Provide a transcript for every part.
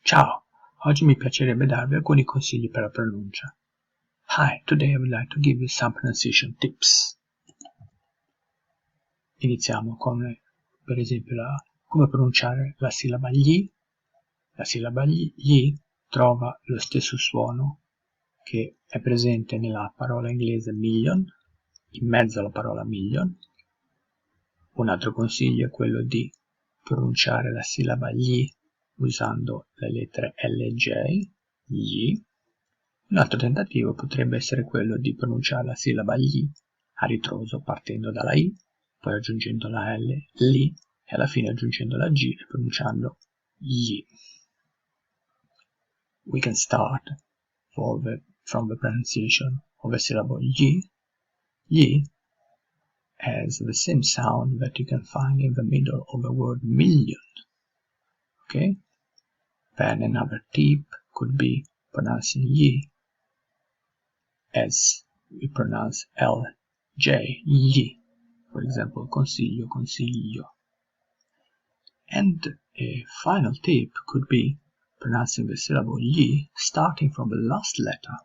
Ciao, oggi mi piacerebbe darvi alcuni consigli per la pronuncia. Hi, today I would like to give you some pronunciation tips. Iniziamo con, per esempio, come pronunciare la sillaba gli. La sillaba gli trova lo stesso suono che è presente nella parola inglese million, in mezzo alla parola million. Un altro consiglio è quello di pronunciare la sillaba gli usando le lettere LJ, gli. Un altro tentativo potrebbe essere quello di pronunciare la sillaba gli a ritroso partendo dalla I, poi aggiungendo la L, li, e alla fine aggiungendo la G e pronunciando gli. We can start from the pronunciation of the syllable gli. Gli has the same sound that you can find in the middle of the word million. Okay? Then another tip could be pronouncing yi as we pronounce LJ, yi. For example, consiglio, consiglio. And a final tip could be pronouncing the syllable yi starting from the last letter,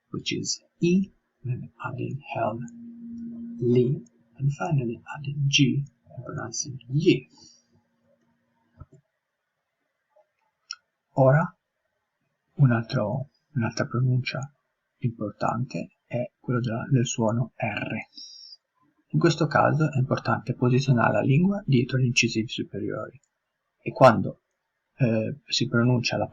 which is I, then adding L, li, and finally adding G and pronouncing yi. Ora, un'altra pronuncia importante è quello del suono R. In questo caso è importante posizionare la lingua dietro gli incisivi superiori e quando si pronuncia una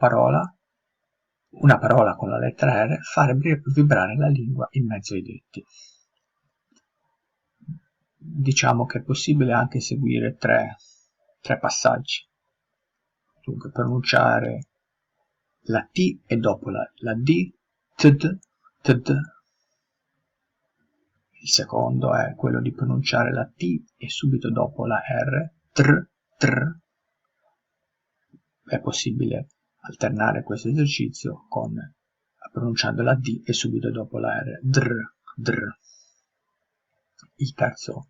parola con la lettera R, fare vibrare la lingua in mezzo ai denti. Diciamo che è possibile anche seguire tre passaggi. Dunque pronunciare la T e dopo la D, td, td. Il secondo è quello di pronunciare la T e subito dopo la R, tr, tr. È possibile alternare questo esercizio con pronunciando la D e subito dopo la R, dr, dr. Il terzo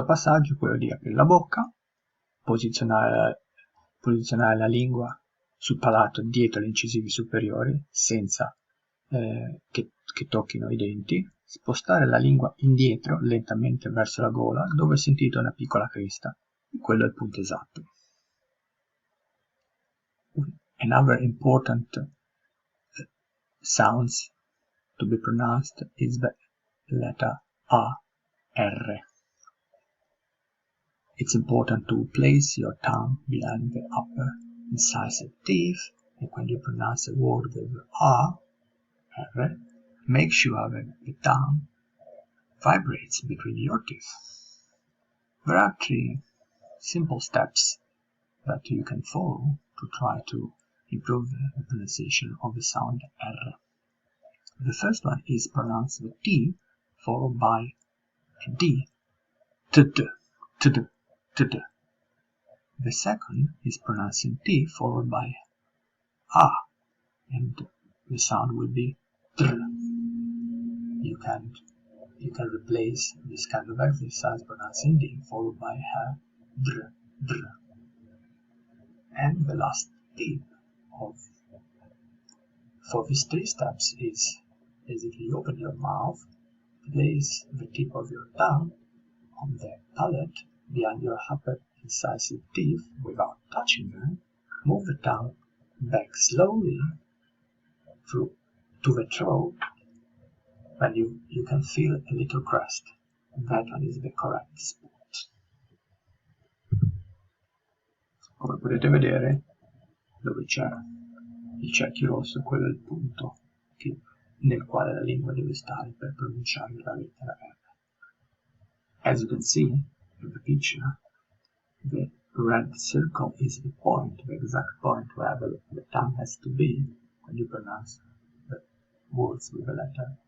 passaggio è quello di aprire la bocca, posizionare la lingua sul palato dietro gli incisivi superiori senza che tocchino i denti, spostare la lingua indietro lentamente verso la gola dove sentite una piccola cresta e quello è il punto esatto. Another important sounds to be pronounced is the letter A, R. It's important to place your tongue behind the upper incisive teeth, and when you pronounce a word with A, R, make sure that the tongue vibrates between your teeth. There are 3 simple steps that you can follow to try to improve the pronunciation of the sound R. The first one is pronounce the T followed by a D, td, td, td. The second is pronouncing T followed by A, and the sound will be dr. You can replace this kind of exercise pronouncing D followed by a dr, dr. And the last tip for these 3 steps is basically open your mouth, place the tip of your tongue on the palate behind your upper incisive teeth without touching them, move the tongue back slowly to the throat, and you can feel a little crest. That one is the correct spot. Come potete vedere, dove c'è il cerchio rosso, quello è il punto nel quale la lingua deve stare per pronunciare la lettera R. As you can see in the picture, the red circle is the point, the exact point where the tongue has to be when you pronounce the words with the letter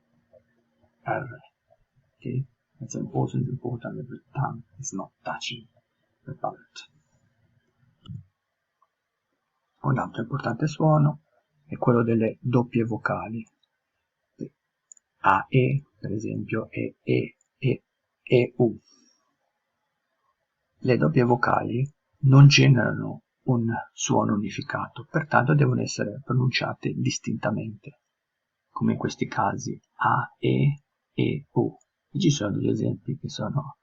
R. Okay? It's also important that the tongue is not touching the palate. Un altro importante suono è quello delle doppie vocali. A, E, per esempio, E, U. Le doppie vocali non generano un suono unificato, pertanto devono essere pronunciate distintamente, come in questi casi A, E, U. E ci sono degli esempi che sono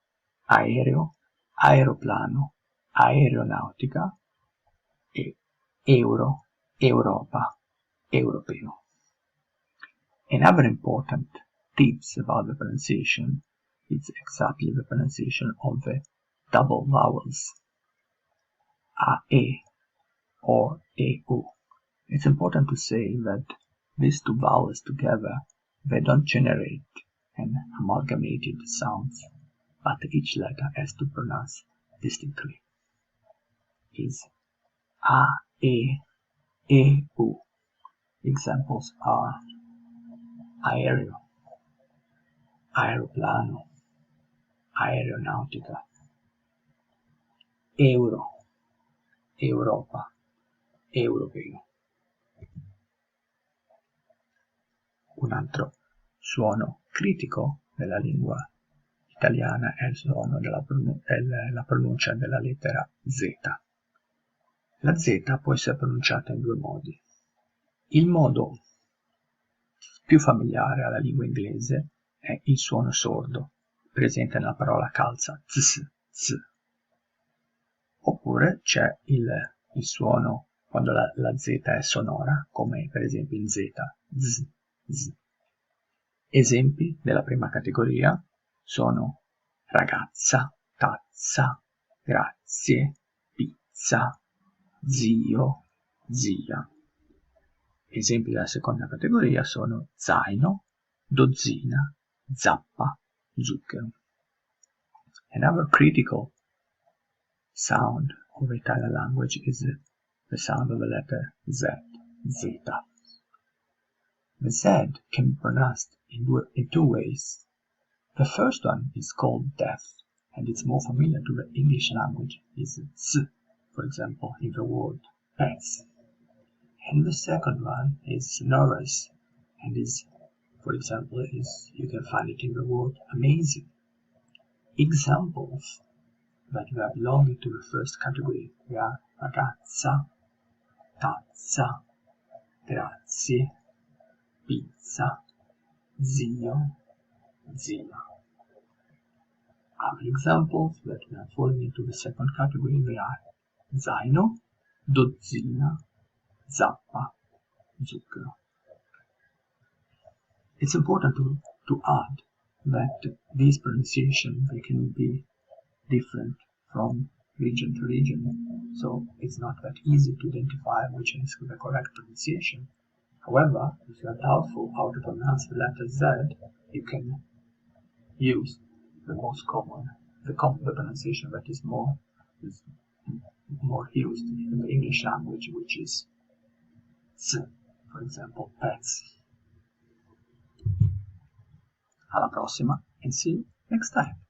aereo, aeroplano, aeronautica e euro, Europa, europeo. Another important tips about the pronunciation is exactly the pronunciation of the double vowels A-E or E-U. It's important to say that these two vowels together, they don't generate an amalgamated sound, but each letter has to pronounce distinctly. Is A-E, E-U. Examples are aereo, aeroplano, aeronautica, euro, Europa, europeo. Un altro suono critico della lingua italiana è il suono la pronuncia della lettera Z. La Z può essere pronunciata in due modi. Il modo più familiare alla lingua inglese è il suono sordo, presente nella parola calza, ts, ts. Oppure c'è il suono quando la Z è sonora, come per esempio in Z, z, z. Esempi della prima categoria sono ragazza, tazza, grazie, pizza, zio, zia. Esempi della seconda categoria sono zaino, dozzina, zappa, zucchero. Another critical sound of the Italian language is the sound of the letter Z, zeta. The Z can be pronounced in two ways. The first one is called death, and it's more familiar to the English language, is S, for example, in the word pets. And the second one is sonorous, and is, for example, you can find it in the word amazing. Examples that were belonging to the first category were ragazza, tazza, grazie, pizza, zio, zia. Other examples that were falling into the second category are zaino, dozzina, zappa, zucchero. It's important to add that these pronunciations they can be different from region to region, so it's not that easy to identify which is the correct pronunciation. However, if you are doubtful how to pronounce the letter Z, you can use the most common, the pronunciation that is more used in the English language, which is S, for example, pets. Alla prossima and see you next time.